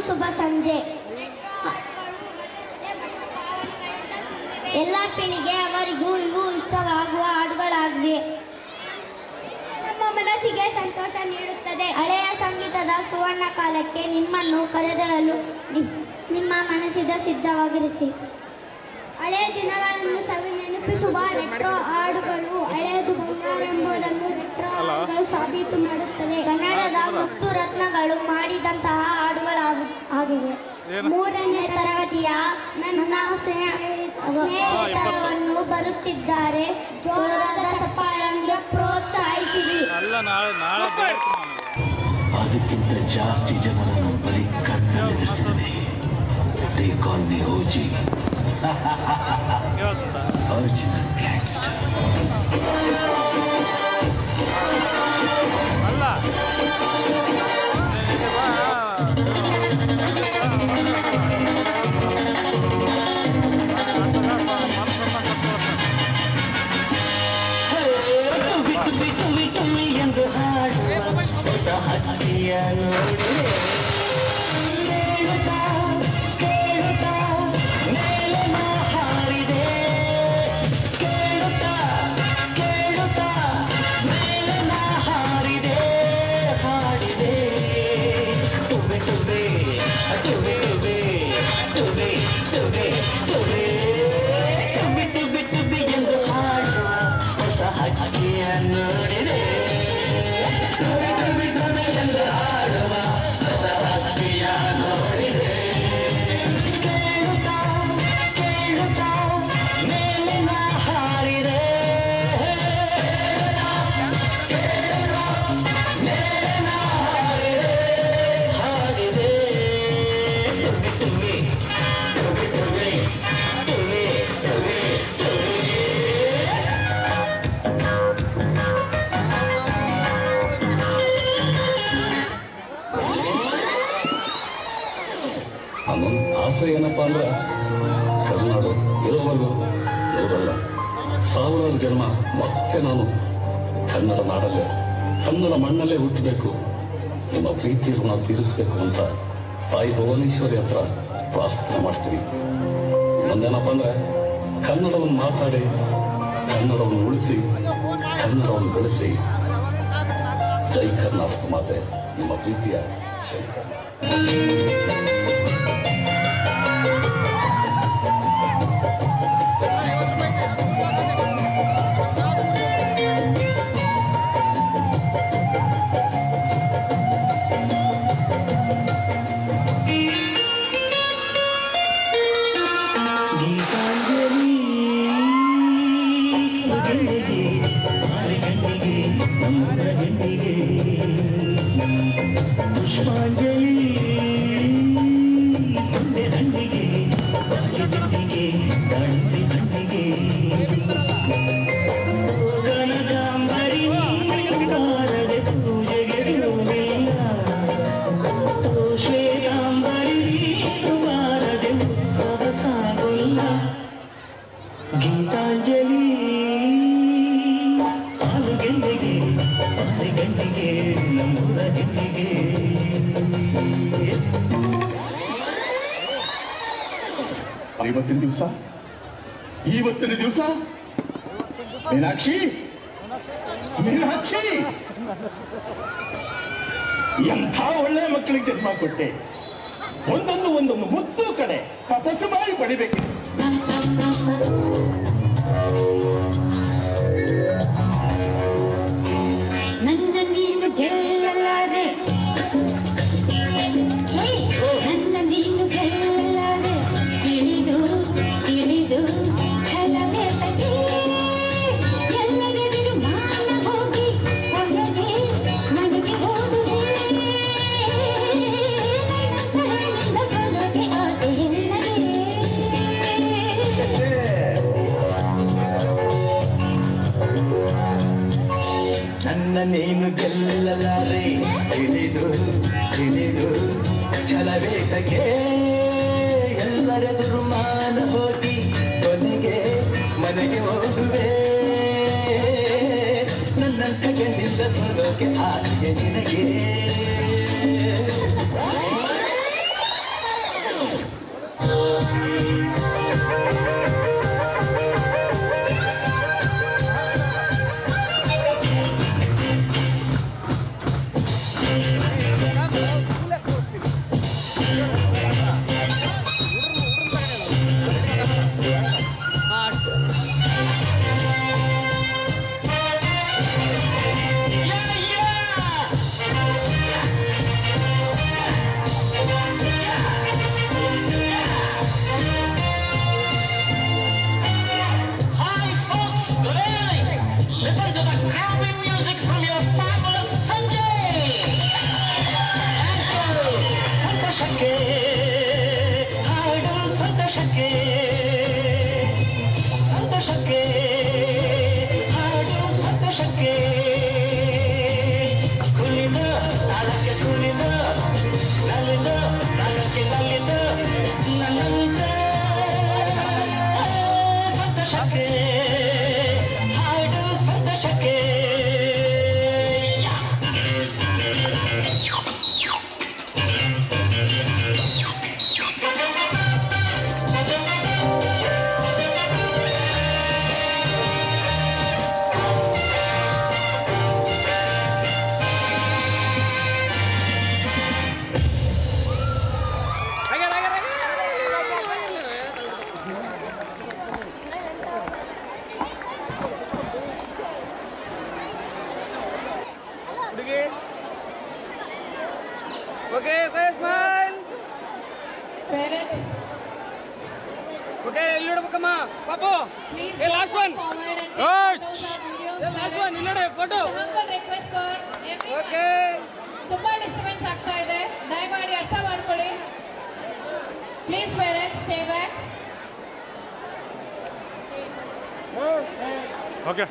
ಶುಭ ಸಂಜೆ. ಎಲ್ಲ ಪೀಳಿಗೆ ಅವರಿಗೂ ಇವು ಇಷ್ಟವಾಗುವ ಹಾಡುಗಳಾಗಿವೆ. ನಮ್ಮ ಮನಸ್ಸಿಗೆ ಸಂತೋಷ ನೀಡುತ್ತದೆ. ಹಳೆಯ ಸಂಗೀತದ ಸುವರ್ಣ ಕಾಲಕ್ಕೆ ನಿಮ್ಮನ್ನು ಕರೆದೊಯ್ಯಲು ನಿಮ್ಮ ಮನಸ್ಸಿದ ಸಿದ್ಧವಾಗಿರಿಸಿ. ಹಳೆಯ ದಿನಗಳನ್ನು ಸವಿ ನೆನಪಿಸುವ ರೆಟ್ರೋ ಹಾಡುಗಳು ಹಳೆಯದು ಬಂಗಾರ ಎಂಬುದನ್ನು ರೆಟ್ರೋ ಹಾಡುಗಳು ಸಾಬೀತು ಮಾಡುತ್ತದೆ. ಕನ್ನಡದ ಮುತ್ತು ರತ್ನಗಳು ಮಾಡಿದಂತಹ ಹಾಡುಗಳಾಗಿವೆ. 3ನೇ ತರಗತಿಯ ನನ್ನ ಸ್ನೇಹಿತರನ್ನು ಬರುತ್ತಿದ್ದಾರೆ. ಜೋರಾದ ಚಪ್ಪಾಳೆಯಿಂದ ಪ್ರೋತ್ಸಾಹಿಸಿರಿ. ಅದಕ್ಕಿಂತ ಜಾಸ್ತಿ ಜನರನ್ನು ಬರೀ ಕಣ್ಣೆದುರಿಸಿದ್ದೇನೆ. They call me OG. Original gangster. ಎಂದು ಹಾಡುವ ಹೊಸ ಹಕ್ಕಿಯ ನೋಡಿ ಏನಪ್ಪಾ ಅಂದ್ರೆ ಕರುನಾಡು ಇರೋವರೆಗೂ ಇರೋಲ್ಲ, ಸಾವಿರಾರು ಜನ್ಮ ಮತ್ತೆ ನಾನು ಕನ್ನಡ ನಾಡಲ್ಲೇ ಕನ್ನಡ ಮಣ್ಣಲ್ಲೇ ಹುಟ್ಟಬೇಕು, ನಿಮ್ಮ ಪ್ರೀತಿಯನ್ನು ನಾವು ತೀರಿಸಬೇಕು ಅಂತ ತಾಯಿ ಭುವನೇಶ್ವರಿ ಹತ್ರ ಪ್ರಾರ್ಥನೆ ಮಾಡ್ತೀವಿ. ಇನ್ನೊಂದೇನಪ್ಪ ಅಂದ್ರೆ ಕನ್ನಡವನ್ನು ಮಾತಾಡಿ, ಕನ್ನಡವನ್ನು ಉಳಿಸಿ, ಕನ್ನಡವನ್ನು ಬೆಳೆಸಿ. ಜೈ ಕರ್ನಾಟಕ ಮಾತೆ, ನಿಮ್ಮ ಪ್ರೀತಿಯ ಶಂಕರ್. ಇವತ್ತಿನ ದಿವಸ ಮೀನಾಕ್ಷಿ ಮೀನಾಕ್ಷಿ ಎಂಥ ಒಳ್ಳೆ ಮಕ್ಕಳಿಗೆ ಜನ್ಮ ಕೊಟ್ಟೆ. ಒಂದೊಂದು ಮುತ್ತು ಕಡೆ ತಪಸ್ಸು ಮಾಡಿ ಪಡಿಬೇಕು. ನನ್ನ ನೀನು ಗೆಲ್ಲಲಾರೆ, ನನ್ನ ನೀನು ಗೆಲ್ಲಲಾರೆ, ತಿಳಿದು ತಿಳಿದು ಛಲವೇ ತಗೆ ಎಲ್ಲರೆದುರು ಮಾನ ಹೋಗಿ ಒಳಗೆ ಮನೆಗೆ ಹೋಗುವೆ ನನ್ನಿಂದ ಸಲಹೆ ಆಸೆ ನನ್ನ ನೀನು ಗೆಲ್ಲಲಾರೆ, ತಿಳಿದು ತಿಳಿದು ಛಲವೇ ತಗೆ ಎಲ್ಲರೆದುರು ಮಾನ ಹೋಗಿ ಕೊನೆಗೆ ಮನೆಗೆ ಹೋಗುವೆ ನನ್ನಂತ ಗಂಡಿಂದ ಬರೋಕೆ ಆಸೆ ನಿನಗೆ. Okay smile. Parents, ಓಕೆ ಇಲ್ಲಿ ನೋಡ್ಬೇಕಮ್ಮ ಪಾಪು. please Hey, last come one. forward and take Right. photos or videos. Last one ಇಲ್ಲಿ ನೋಡಿ photo. Humble request for everyone. Okay ತುಂಬಾ ಡಿಸ್ಟರ್ಬೆನ್ಸ್ ಆಗ್ತಾ ಇದೆ, ದಯಮಾಡಿ ಅರ್ಥ ಮಾಡ್ಕೊಳ್ಳಿ. Please parents stay back. Okay